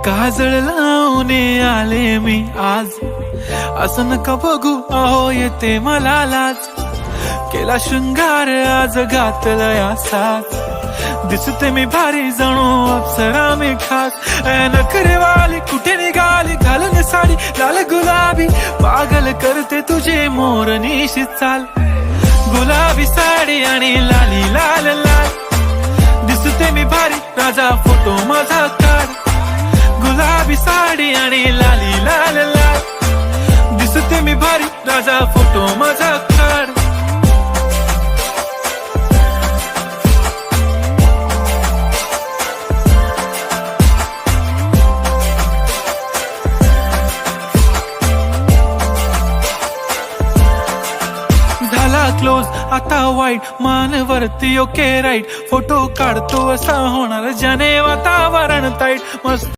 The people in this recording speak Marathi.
काजळ लावून आले मी आज, असं नका बघू अहो येते मला लाज. केला शृंगार आज घातला या साज, दिसते मी भारी जणू अप्सरा मी खास. नखरेवाली कुठे निघाली घालून साडी लाल गुलाबी, पागल करते तुझे मोरनीशी चाल. गुलाबी साडी आणि लाली लाल लाल, दिसते मी भारी राजा फोटो माझा काढ. गुलाबी साडी आणि लाली लाल लाल, दिसते मी भारी राजा फोटो माझा काढ. झाला क्लोज आता वाईट, मान वरती ओके राईट. फोटो काढतो असा होणार ज्याने वातावरण ताईट. मस्त